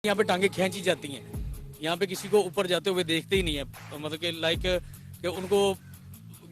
यहाँ पे टांगे खींची जाती हैं, यहाँ पे किसी को ऊपर जाते हुए देखते ही नहीं है, मतलब कि लाइक कि उनको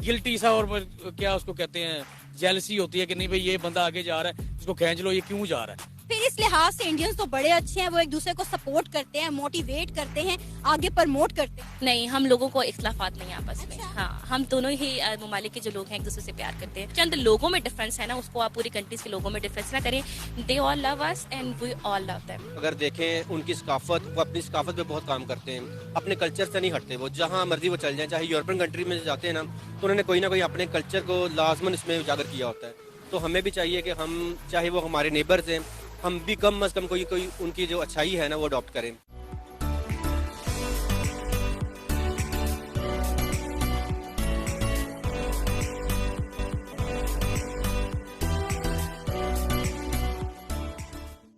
गिल्टी सा और क्या उसको कहते हैं जेलसी होती है कि नहीं भाई ये बंदा आगे जा रहा है, इसको खींच लो, ये क्यों जा रहा है। फिर इस लिहाज से इंडियंस तो बड़े अच्छे हैं, वो एक दूसरे को सपोर्ट करते हैं, मोटिवेट करते हैं, आगे प्रमोट करते हैं। नहीं, हम लोगों को इख्लाफात नहीं है आपस में। अच्छा। हाँ, हम दोनों ही ममालिक के जो लोग हैं एक दूसरे से प्यार करते हैं। चंद लोगों में डिफरेंस है ना, उसको आप पूरी कंट्रीज के लोगों में डिफरेंस ना करें। They all love us and we all love them. अगर देखें उनकी सकाफत, वो अपनी सकाफत पे बहुत काम करते हैं, अपने कल्चर से नहीं हटते। वो जहाँ मर्जी वो चल जाएं, चाहे यूरोपियन कंट्री में जाते हैं ना, तो उन्होंने कोई ना कोई अपने कल्चर को लाजमन इसमें उजागर किया होता है। तो हमें भी चाहिए कि हम, चाहे वो हमारे नेबर्स हैं, हम भी कम अज कम कोई उनकी जो अच्छाई है ना वो अडॉप्ट करें।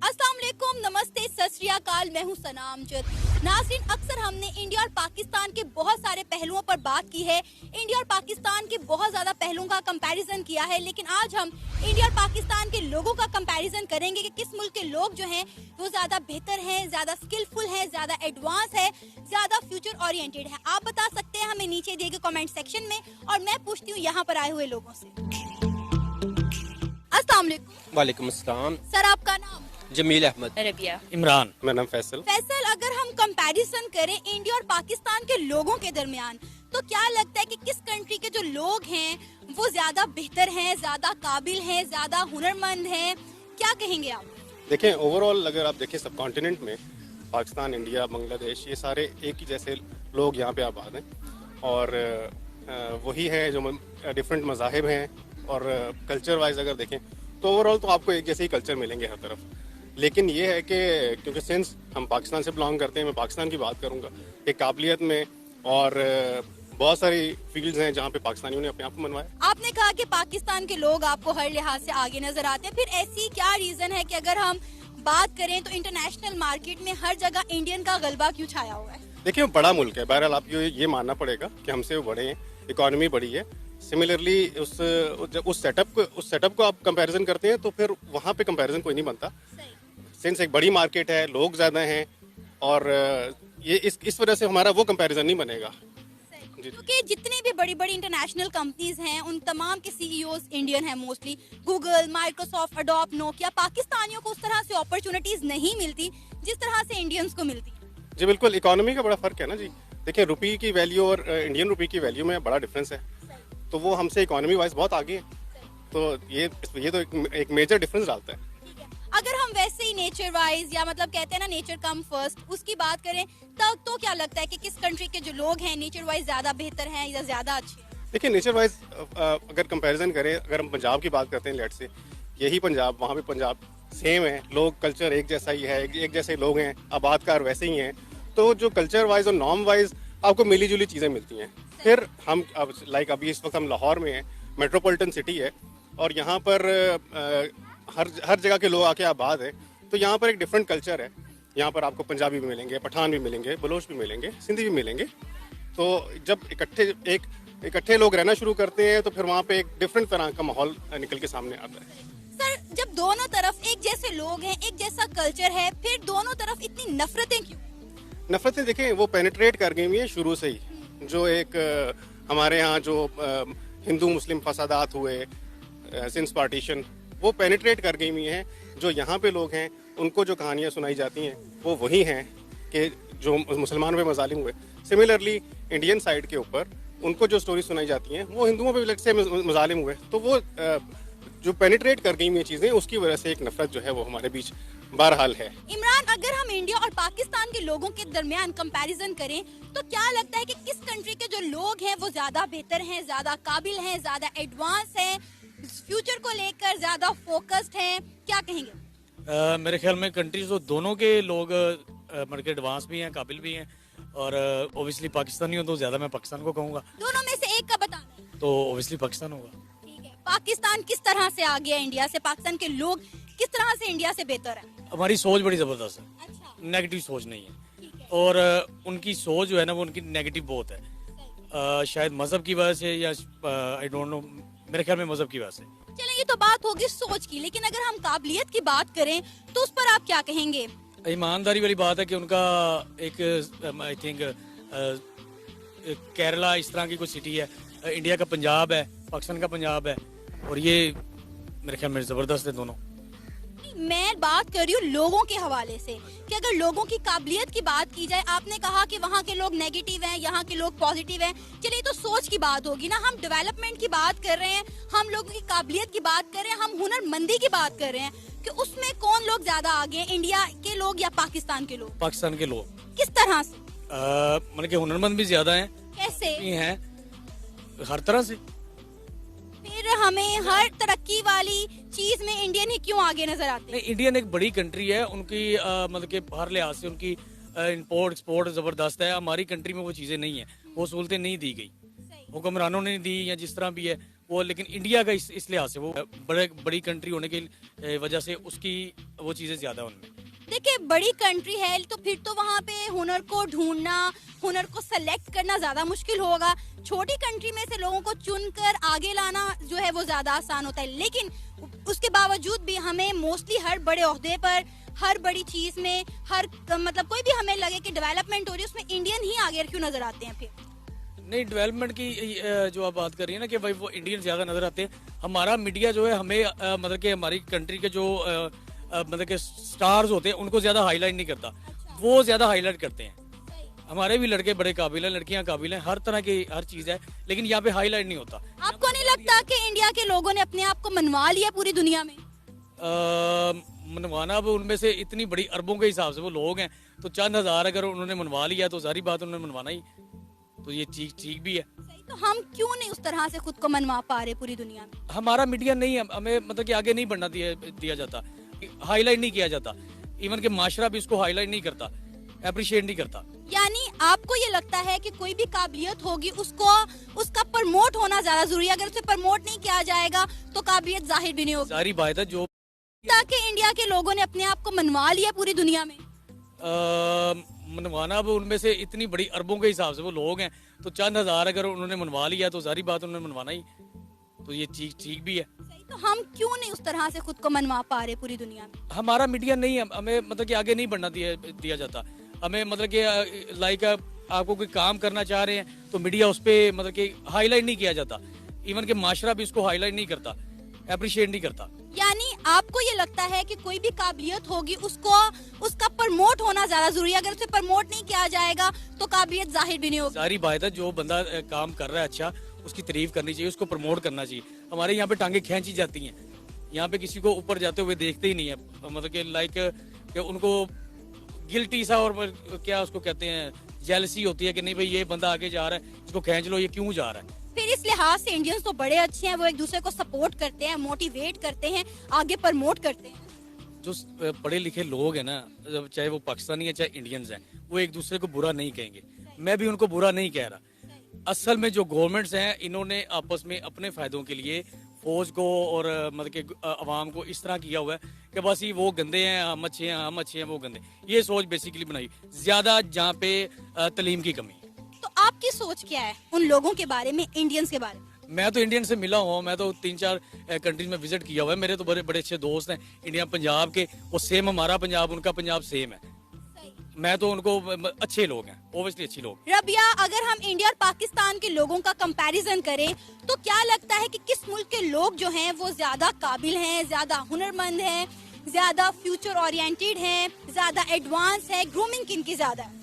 अस्सलाम वालेकुम, नमस्ते, सत श्री अकाल, मैं हूं सनाम जद। नाज़रीन, अक्सर हमने इंडिया और पाकिस्तान के बहुत सारे पहलुओं पर बात की है, इंडिया और पाकिस्तान के बहुत ज्यादा पहलुओं का कंपैरिजन किया है, लेकिन आज हम इंडिया और पाकिस्तान के लोगों का कंपैरिजन करेंगे कि किस मुल्क के लोग जो हैं वो ज्यादा बेहतर हैं, ज्यादा स्किलफुल हैं, ज्यादा एडवांस है, ज्यादा फ्यूचर ओरिएंटेड है। आप बता सकते हैं हमें नीचे दिए गए कमेंट सेक्शन में, और मैं पूछती हूँ यहाँ पर आए हुए लोगों से। अस्सलाम वालेकुम। वालेकुम अस्सलाम। सर, आपका नाम? जमील अहमद। अरबिया। इमरान। मेरा नाम फैसल। फैसल, अगर हम कंपैरिजन करें इंडिया और पाकिस्तान के लोगों के दरमियान, तो क्या लगता है कि किस कंट्री के जो लोग हैं वो ज्यादा बेहतर हैं, ज्यादा काबिल हैं, ज्यादा हुनरमंद हैं? क्या कहेंगे आप? देखें, ओवरऑल अगर आप देखें सब कॉन्टिनेंट में पाकिस्तान, इंडिया, बांग्लादेश, ये सारे एक ही जैसे लोग यहाँ पे आबाद हैं, और वही हैं जो डिफरेंट मज़ाहिब हैं, और कल्चर वाइज अगर देखें तो ओवरऑल तो आपको एक जैसे ही कल्चर मिलेंगे हर तरफ। लेकिन ये है कि क्योंकि सिंस हम पाकिस्तान से बिलोंग करते हैं, मैं पाकिस्तान की बात करूँगा, एक काबिलियत में और बहुत सारी फील्ड्स हैं जहाँ पे पाकिस्तानियों ने अपने आप को मनवाया। आपने कहा कि पाकिस्तान के लोग आपको हर लिहाज से आगे नजर आते हैं, फिर ऐसी क्या रीजन है कि अगर हम बात करें तो इंटरनेशनल मार्केट में हर जगह इंडियन का गलबा क्यों छाया हुआ है? देखिए, बड़ा मुल्क है, बहरहाल आप ये मानना पड़ेगा कि हमसे वो बड़े हैं, इकॉनमी बड़ी है। सिमिलरली उस सेटअप को आप कंपैरिजन करते हैं तो फिर वहाँ पे कंपैरिजन कोई नहीं बनता। सिंस एक बड़ी मार्केट है, लोग ज़्यादा हैं, और ये इस वजह से हमारा वो कंपैरिजन नहीं बनेगा। क्योंकि जितनी भी बड़ी बड़ी इंटरनेशनल कंपनीज हैं उन तमाम के सीईओज इंडियन हैं mostly. Google, Microsoft, Adobe, Nokia, पाकिस्तानियों को उस तरह से अपॉर्चुनिटीज नहीं मिलती जिस तरह से इंडियंस को मिलती। जी बिल्कुल, इकोनॉमी का बड़ा फर्क है ना जी। देखिए, रुपये की वैल्यू और इंडियन रुपये की वैल्यू में बड़ा डिफरेंस है, तो वो हमसे इकोनॉमी वाइज बहुत आगे है, तो ये तो एक मेजर डिफरेंस डालता है। अगर हम वैसे ही नेचर वाइज, या मतलब कहते हैं ना नेचर कम फर्स्ट, उसकी बात करें तब तो क्या लगता है कि किस कंट्री के जो लोग हैं नेचर वाइज ज्यादा बेहतर हैं या ज्यादा अच्छे हैं? देखिए, नेचर वाइज अगर कंपैरिजन करें, अगर हम पंजाब की बात करते हैं, लेट से यही पंजाब, वहाँ पे पंजाब सेम है, लोग कल्चर एक जैसा ही है, एक जैसे लोग हैं, आबादकार वैसे ही हैं, तो जो कल्चर वाइज और नॉर्म वाइज आपको मिली जुली चीज़ें मिलती हैं। फिर हम अब लाइक अभी इस वक्त हम लाहौर में हैं, मेट्रोपॉलिटन सिटी है, और यहाँ पर हर जगह के लोग आके आबाद है, तो यहाँ पर एक डिफरेंट कल्चर है। यहाँ पर आपको पंजाबी भी मिलेंगे, पठान भी मिलेंगे, बलोच भी मिलेंगे, सिंधी भी मिलेंगे। तो जब इकट्ठे लोग रहना शुरू करते हैं तो फिर वहाँ पे एक डिफरेंट तरह का माहौल निकल के सामने आता है। सर, जब दोनों तरफ एक जैसे लोग हैं, एक जैसा कल्चर है, फिर दोनों तरफ इतनी नफरतें क्यों? नफरतें देखें वो पेनिट्रेट कर गई हुई है शुरू से ही। जो एक हमारे यहाँ जो हिंदू मुस्लिम फसादात हुए सिंस पार्टीशन, वो पेनिट्रेट कर गई हुई हैं। जो यहाँ पे लोग हैं उनको जो कहानियाँ सुनाई जाती हैं वो वही हैं कि जो मुसलमानों पे मजालिम हुए। सिमिलरली इंडियन साइड के ऊपर उनको जो स्टोरी सुनाई जाती हैं वो हिंदुओं पे से मजालिम हुए, तो वो जो पेनिट्रेट कर गई हुई चीज़ें, उसकी वजह से एक नफरत जो है वो हमारे बीच बहरहाल है। इमरान, अगर हम इंडिया और पाकिस्तान के लोगों के दरमियान कंपैरिजन करें तो क्या लगता है कि किस कंट्री के जो लोग हैं वो ज्यादा बेहतर हैं, ज्यादा काबिल हैं, ज्यादा एडवांस हैं, फ्यूचर को लेकर ज्यादा फोकस्ड हैं? क्या कहेंगे? मेरे ख्याल में कंट्रीज तो दोनों के लोग मतलब एडवांस भी हैं, काबिल भी हैं, और ओबियसली पाकिस्तानियों तो ज्यादा मैं पाकिस्तान को कहूँगा। दोनों में से एक का बताना तो ओबियसली पाकिस्तान होगा। ठीक है, पाकिस्तान किस तरह से आगे है इंडिया से? पाकिस्तान के लोग किस तरह से इंडिया से बेहतर है? हमारी सोच बड़ी जबरदस्त है। अच्छा, नेगेटिव सोच नहीं है, ठीक है। और उनकी सोच जो है ना वो उनकी नेगेटिव बहुत है। शायद मजहब की वजह से, या आई डोंट नो, मेरे ख्याल में मजहब की वजह से। चलें, ये तो बात होगी सोच की, लेकिन अगर हम काबिलियत की बात करें तो उस पर आप क्या कहेंगे? ईमानदारी वाली बात है कि उनका एक आई थिंक केरला इस तरह की कोई सिटी है, इंडिया का पंजाब है, पाकिस्तान का पंजाब है, और ये मेरे ख्याल में जबरदस्त है दोनों। मैं बात कर रही हूँ लोगों के हवाले से कि अगर लोगों की काबिलियत की बात की जाए, आपने कहा कि वहाँ के लोग नेगेटिव हैं, यहाँ के लोग पॉजिटिव हैं। चलिए तो सोच की बात होगी ना, हम डेवलपमेंट की बात कर रहे हैं, हम लोगों की काबिलियत की बात कर रहे हैं, हम हुनरमंदी की बात कर रहे हैं कि उसमें कौन लोग ज्यादा आगे हैं, इंडिया के लोग या पाकिस्तान के लोग? पाकिस्तान के लोग। किस तरह से? मतलब कि हुनरमंद भी ज्यादा हैं। कैसे? हैं हर तरह से। फिर हमें हर तरक्की वाली चीज में इंडियन ही क्यों आगे नजर आते हैं? नहीं, इंडियन एक बड़ी कंट्री है, उनकी मतलब कि हर लिहाज से उनकी इंपोर्ट एक्सपोर्ट जबरदस्त है। हमारी कंट्री में वो चीजें नहीं है, वो सहूलतें नहीं दी गई, हुक्मरानों ने दी या जिस तरह भी है वो, लेकिन इंडिया का इस लिहाज से वो बड़ी कंट्री होने की वजह से उसकी वो चीजें ज्यादा उनमें। देखिए बड़ी कंट्री है तो फिर तो वहाँ पे हुनर को ढूंढना, हुनर को सेलेक्ट करना ज्यादा मुश्किल होगा। छोटी कंट्री में से लोगों को चुनकर आगे लाना जो है वो ज्यादा आसान होता है, लेकिन उसके बावजूद भी हमें मोस्टली हर बड़े ओहदे पर, हर बड़ी चीज में, हर मतलब कोई भी हमें लगे कि डेवलपमेंट हो रही है उसमें इंडियन ही आगे क्यों नजर आते हैं? फिर नहीं, डेवलपमेंट की जो आप बात कर रही है ना कि भाई वो इंडियन ज्यादा नजर आते हैं। हमारा मीडिया जो है हमें मतलब कि हमारी कंट्री के जो मतलब के स्टार्स होते हैं उनको ज्यादा हाईलाइट नहीं करता, वो ज्यादा हाईलाइट करते हैं। हमारे भी लड़के बड़े काबिल हैं, लड़कियां काबिल हैं, हर तरह की हर चीज है, लेकिन यहाँ पे हाईलाइट नहीं होता। आपको नहीं लगता कि इंडिया के लोगों ने अपने आप को मनवा लिया पूरी दुनिया में? मनवाना, अब उनमें से इतनी बड़ी अरबों के हिसाब से वो लोग हैं, तो चंद हजार अगर उन्होंने मनवा लिया तो सारी बात उन्होंने मनवाना ही, तो ये ठीक भी है। तो हम क्यों नहीं उस तरह से खुद को मनवा पा रहे पूरी दुनिया में? हमारा मीडिया नहीं है, हमें मतलब कि आगे नहीं बढ़ना दिया जाता, हाईलाइट नहीं किया जाता। इवन के माशरा भी इसको हाईलाइट नहीं करता, अप्रिशिएट नहीं करता। यानी आपको ये लगता है कि कोई भी काबिलियत होगी उसको उसका प्रमोट होना ज्यादा जरूरी है, अगर उसे प्रमोट नहीं किया जाएगा तो काबिलियत जाहिर भी नहीं होगी। सारी बात है जो ताकि इंडिया के लोगों ने अपने आप को मनवा लिया पूरी दुनिया में। मनवाना, अब उनमें से इतनी बड़ी अरबों के हिसाब से वो लोग हैं, तो चंद हजार अगर उन्होंने मनवा लिया तो सारी बात उन्होंने मनवाना ही, तो ये ठीक भी है। तो हम क्यों नहीं उस तरह से खुद को मनवा पा रहे पूरी दुनिया में? हमारा मीडिया नहीं है, हमें मतलब कि आगे नहीं बढ़ना दिया जाता। हमें मतलब कि लाइक आपको कोई काम करना चाह रहे हैं तो मीडिया उस पर मतलब कि हाईलाइट नहीं किया जाता। इवन के माशरा भी इसको हाईलाइट नहीं करता, अप्रिशिएट नहीं करता। यानी आपको ये लगता है कि कोई भी काबिलियत होगी उसको उसका प्रमोट होना ज्यादा जरूरी है, अगर उसे प्रमोट नहीं किया जाएगा तो काबिलियत जाहिर भी नहीं होगी। सारी बात है, जो बंदा काम कर रहा है अच्छा, उसकी तारीफ करनी चाहिए, उसको प्रमोट करना चाहिए। हमारे यहाँ पे टांगे खींची जाती हैं, यहाँ पे किसी को ऊपर जाते हुए देखते ही नहीं है, मतलब कि लाइक कि उनको गिल्टी सा और क्या उसको कहते हैं, जेलसी होती है कि नहीं भाई ये बंदा आगे जा रहा है, इसको खींच लो, ये क्यों जा रहा है। फिर इस लिहाज से इंडियंस तो बड़े अच्छे हैं, वो एक दूसरे को सपोर्ट करते हैं, मोटिवेट करते हैं, आगे प्रमोट करते हैं। जो पढ़े लिखे लोग हैं ना, चाहे वो पाकिस्तानी है चाहे इंडियंस हैं, वो एक दूसरे को बुरा नहीं कहेंगे। मैं भी उनको बुरा नहीं कह रहा। असल में जो गवर्नमेंट्स हैं, इन्होंने आपस में अपने फायदों के लिए फौज को और मतलब कि अवाम को इस तरह किया हुआ है कि बस ये वो गंदे हैं, हम अच्छे हैं, हम अच्छे हैं, वो गंदे। ये सोच बेसिकली बनाई ज्यादा, जहाँ पे तालीम की कमी। तो आपकी सोच क्या है उन लोगों के बारे में, इंडियंस के बारे में? मैं तो इंडियन से मिला हूँ, मैं तो 3-4 कंट्रीज में विजिट किया हुआ है। मेरे तो बड़े बड़े अच्छे दोस्त हैं इंडिया पंजाब के, वो सेम हमारा पंजाब उनका पंजाब सेम है। मैं तो उनको अच्छे लोग हैं, ओबियसली अच्छे लोग। रबिया, अगर हम इंडिया और पाकिस्तान के लोगों का कंपैरिजन करें तो क्या लगता है कि किस मुल्क के लोग जो हैं वो ज्यादा काबिल हैं, ज्यादा हुनरमंद हैं, ज्यादा फ्यूचर ओरिएंटेड हैं, ज्यादा एडवांस है, ग्रूमिंग किनकी ज्यादा है?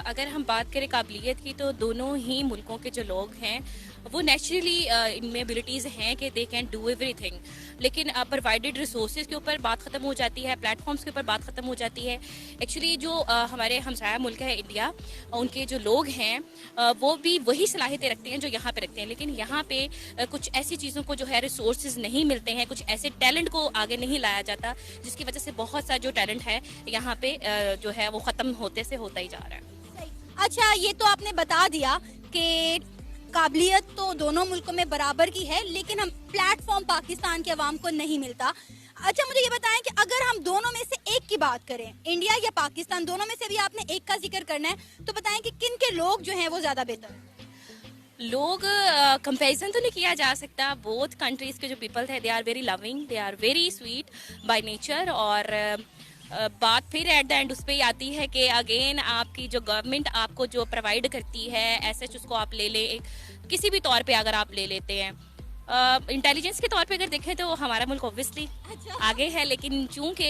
अगर हम बात करें काबिलियत की तो दोनों ही मुल्कों के जो लोग हैं वो नेचुरली इनमें एबिलिटीज़ हैं कि दे कैन डू एवरीथिंग, लेकिन प्रोवाइडेड रिसोर्सेज के ऊपर बात ख़त्म हो जाती है, प्लेटफॉर्म्स के ऊपर बात ख़त्म हो जाती है। एक्चुअली जो हमारे हमसाया मुल्क है इंडिया, उनके जो लोग हैं वो भी वही सलाहियतें रखते हैं जो यहाँ पे रखते हैं, लेकिन यहाँ पे कुछ ऐसी चीज़ों को जो है रिसोर्सेज नहीं मिलते हैं, कुछ ऐसे टैलेंट को आगे नहीं लाया जाता, जिसकी वजह से बहुत सा जो टैलेंट है यहाँ पे जो है वो ख़त्म होते से होता ही जा रहा है। अच्छा, ये तो आपने बता दिया कि काबिलियत तो दोनों मुल्कों में बराबर की है, लेकिन हम प्लेटफॉर्म पाकिस्तान के अवाम को नहीं मिलता। अच्छा, मुझे ये बताएं कि अगर हम दोनों में से एक की बात करें, इंडिया या पाकिस्तान, दोनों में से भी आपने एक का जिक्र करना है, तो बताएं कि किन के लोग जो हैं वो ज्यादा बेहतर हैं? लोग कंपैरिजन तो नहीं किया जा सकता। बोथ कंट्रीज के जो पीपल थे, they are very loving, they are very sweet by nature, और बात फिर एट द एंड उस पर ही आती है कि अगेन आपकी जो गवर्नमेंट आपको जो प्रोवाइड करती है ऐसे उसको आप ले ले किसी भी तौर पे अगर आप ले लेते हैं इंटेलिजेंस के तौर पे अगर देखें तो हमारा मुल्क ऑब्वियसली आगे है, लेकिन चूंकि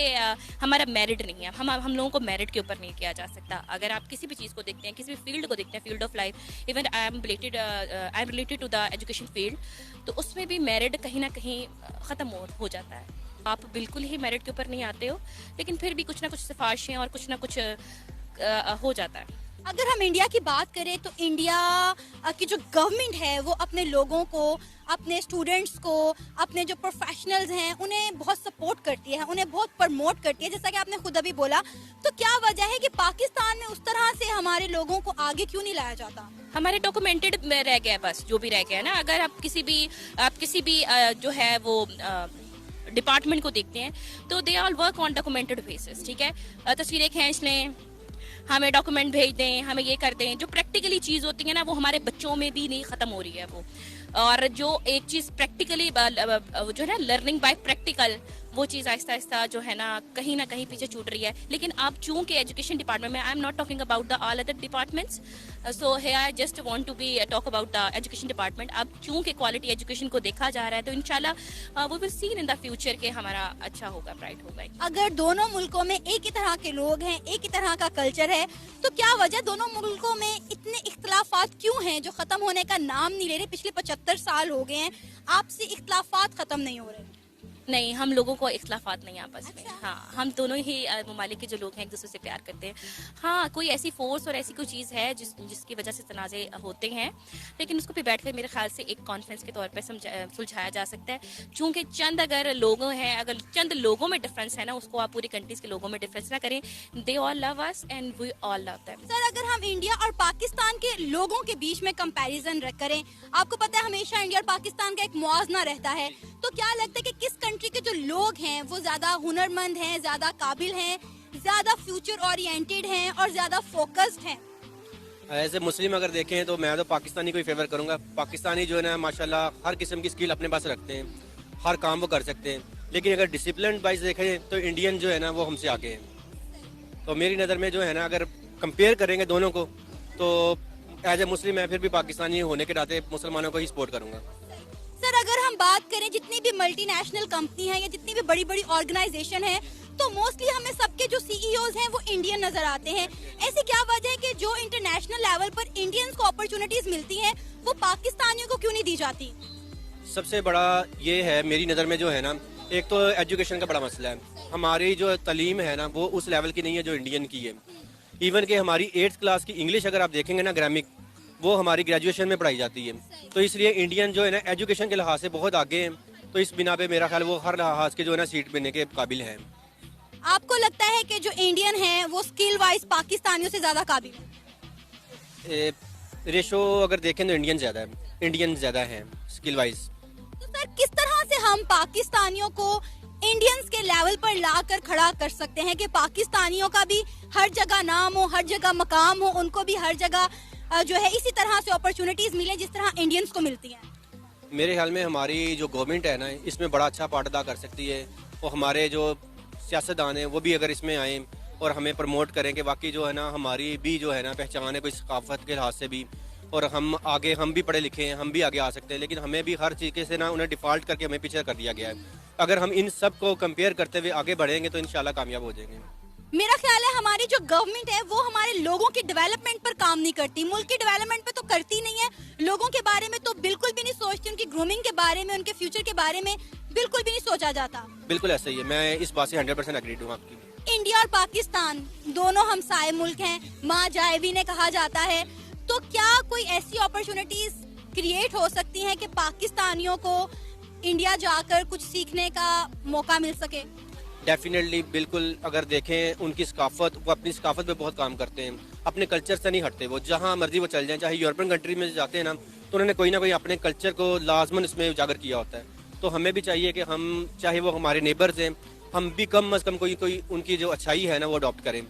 हमारा मेरिट नहीं है, हम लोगों को मेरिट के ऊपर नहीं किया जा सकता। अगर आप किसी भी चीज़ को देखते हैं, किसी भी फील्ड को देखते हैं, field of life, even I am related to the education field, तो उसमें भी मेरिट कहीं ना कहीं ख़त्म हो जाता है। आप बिल्कुल ही मेरिट के ऊपर नहीं आते हो, लेकिन फिर भी कुछ ना कुछ सिफारिशें और कुछ ना कुछ हो जाता है। अगर हम इंडिया की बात करें तो इंडिया की जो गवर्नमेंट है वो अपने लोगों को, अपने स्टूडेंट्स को, अपने जो प्रोफेशनल्स हैं उन्हें बहुत सपोर्ट करती है, उन्हें बहुत प्रमोट करती है, जैसा कि आपने खुद अभी बोला। तो क्या वजह है कि पाकिस्तान में उस तरह से हमारे लोगों को आगे क्यों नहीं लाया जाता? हमारे डॉक्यूमेंटेड में रह गया, बस जो भी रह गया ना। अगर आप किसी भी जो है वो डिपार्टमेंट को देखते हैं तो they all work on documented basis. ठीक है, तस्वीरें खींच लें, हमें डॉक्यूमेंट भेज दें, हमें ये कर दें। जो प्रैक्टिकली चीज़ होती है ना वो हमारे बच्चों में भी नहीं ख़त्म हो रही है वो। और जो एक चीज़ प्रैक्टिकली जो है ना लर्निंग बाय प्रैक्टिकल, वो चीज़ आहिस्ता आहिस्ता जो है ना कहीं पीछे छूट रही है। लेकिन अब चूंकि एजुकेशन डिपार्टमेंट में, I am not talking about the all other departments, so hey I just want to be talk about the education department. अब चूंकि क्वालिटी एजुकेशन को देखा जा रहा है तो इंशाल्लाह वो will see in the future के हमारा अच्छा होगा, ब्राइट होगा। अगर दोनों मुल्कों में एक ही तरह के लोग हैं, एक ही तरह का कल्चर है, तो क्या वजह दोनों मुल्कों में इतने इख्तलाफात क्यों हैं जो खत्म होने का नाम नहीं ले रहे? पिछले 75 साल हो गए हैं, आपसी इख्तलाफात खत्म नहीं हो रहे। नहीं, हम लोगों को इख्तलाफात नहीं आपस में। हाँ, हम दोनों ही ममालिक के जो लोग हैं एक दूसरे से प्यार करते हैं। हाँ, कोई ऐसी फोर्स और ऐसी कोई चीज़ है जिसकी वजह से तनाज़े होते हैं, लेकिन उसको भी बैठ कर मेरे ख्याल से एक कॉन्फ्रेंस के तौर पर सुलझाया जा सकता है। चूँकि चंद अगर लोगों हैं, अगर चंद लोगों में डिफरेंस है ना, उसको आप पूरी कंट्रीज के लोगों में डिफरेंस ना करें। They all love us and we all love them. Sir, अगर हम इंडिया और पाकिस्तान के लोगों के बीच में कंपैरिजन करें, आपको पता है हमेशा इंडिया और पाकिस्तान का एक मुआवजना रहता है, तो क्या लगता है कि किस कंट्री के जो लोग हैं वो ज्यादा हुनरमंद हैं, ज्यादा काबिल हैं, ज्यादा फ्यूचर ओरिएंटेड हैं और ज्यादा फोकस्ड हैं? एज ए मुस्लिम अगर देखें तो मैं तो पाकिस्तानी को ही फेवर करूंगा। पाकिस्तानी जो है ना माशाल्लाह हर किस्म की स्किल अपने पास रखते हैं, हर काम वो कर सकते हैं। लेकिन अगर डिसिप्लिन वाइज देखें तो इंडियन जो है ना वो हमसे आगे हैं। तो मेरी नज़र में जो है ना अगर कंपेयर करेंगे दोनों को तो एज ए मुस्लिम मैं फिर भी पाकिस्तानी होने के नाते मुसलमानों को ही सपोर्ट करूंगा। सर, अगर हम बात करें जितनी भी मल्टीनेशनल कंपनी है या जितनी भी बड़ी बड़ी ऑर्गेनाइजेशन है, तो मोस्टली हमें सबके जो सीईओज हैं वो इंडियन नजर आते हैं। ऐसी क्या वजह है कि जो इंटरनेशनल लेवल पर इंडियंस को अपॉर्चुनिटीज मिलती हैं वो पाकिस्तानियों को क्यों नहीं दी जाती? सबसे बड़ा ये है मेरी नज़र में जो है ना, एक तो एजुकेशन का बड़ा मसला है। हमारी जो तालीम है ना वो उस लेवल की नहीं है जो इंडियन की है। इवन कि हमारी 8th क्लास की इंग्लिश अगर आप देखेंगे ना ग्रामिक, वो हमारी ग्रेजुएशन में पढ़ाई जाती है। तो इसलिए इंडियन जो है ना एजुकेशन के लिहाज से बहुत आगे हैं। तो इस बिना पे मेरा ख्याल वो हर लिहाज के जो है ना सीट मिलने के काबिल हैं। आपको लगता है कि जो इंडियन हैं वो स्किल वाइज पाकिस्तानियों से ज्यादा काबिल हैं? रेशो अगर देखें तो इंडियन ज़्यादा हैं स्किल वाइज। तो सर, किस तरह से हम पाकिस्तानियों को इंडियंस के लेवल पर लाकर खड़ा कर सकते हैं कि पाकिस्तानियों का भी हर जगह नाम हो, हर जगह मकाम हो, उनको भी हर जगह जो है इसी तरह से अपॉर्चुनिटीज मिले जिस तरह इंडियंस को मिलती हैं? मेरे ख्याल में हमारी जो गवर्नमेंट है ना इसमें बड़ा अच्छा पार्ट अदा कर सकती है। और हमारे जो सियासतदान हैं वो भी अगर इसमें आएँ और हमें प्रमोट करें कि वाकई जो है ना हमारी भी जो है ना पहचान है कोई सकाफत के लिहाज से भी, और हम भी पढ़े लिखे हैं, हम भी आगे आ सकते हैं। लेकिन हमें भी हर तरीके से ना उन्हें डिफ़ॉल्ट करके हमें पीछे कर दिया गया है। अगर हम इन सब को कंपेयर करते हुए आगे बढ़ेंगे तो इंशाल्लाह कामयाब हो जाएंगे। मेरा ख्याल है हमारी जो गवर्नमेंट है वो हमारे लोगों की डेवलपमेंट पर काम नहीं करती, मुल्क की डेवलपमेंट पे तो करती नहीं है, लोगों के बारे में तो बिल्कुल भी नहीं सोचती, उनकी ग्रूमिंग के बारे में, उनके फ्यूचर के बारे में बिल्कुल भी नहीं सोचा जाता। बिल्कुल ऐसा ही है, मैं इस बात से 100% एग्री हूँ आपकी। इंडिया और पाकिस्तान दोनों हमसाए मुल्क हैं, माँ जाए ने कहा जाता है, तो क्या कोई ऐसी अपॉर्चुनिटीज क्रिएट हो सकती हैं कि पाकिस्तानियों को इंडिया जाकर कुछ सीखने का मौका मिल सके? डेफिनेटली, बिल्कुल। अगर देखें उनकी सकाफत, वो अपनी सकाफत पे बहुत काम करते हैं, अपने कल्चर से नहीं हटते। वो जहाँ मर्जी वो चल जाएं, चाहे यूरोपियन कंट्री में जाते हैं ना तो उन्होंने कोई ना कोई अपने कल्चर को लाजमन इसमें उजागर किया होता है। तो हमें भी चाहिए कि हम, चाहे वो हमारे नेबर्स हैं, हम भी कम अज़ कम कोई उनकी जो अच्छाई है ना वो अडॉप्ट करें।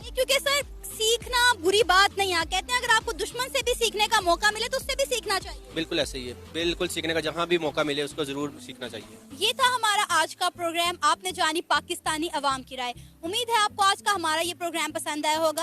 नहीं, क्योंकि सर सीखना बुरी बात नहीं है। कहते हैं अगर आपको दुश्मन से भी सीखने का मौका मिले तो उससे भी सीखना चाहिए। बिल्कुल ऐसे ही है, बिल्कुल सीखने का जहाँ भी मौका मिले उसको जरूर सीखना चाहिए। ये था हमारा आज का प्रोग्राम। आपने जानी पाकिस्तानी अवाम की राय। उम्मीद है आपको आज का हमारा ये प्रोग्राम पसंद आया होगा।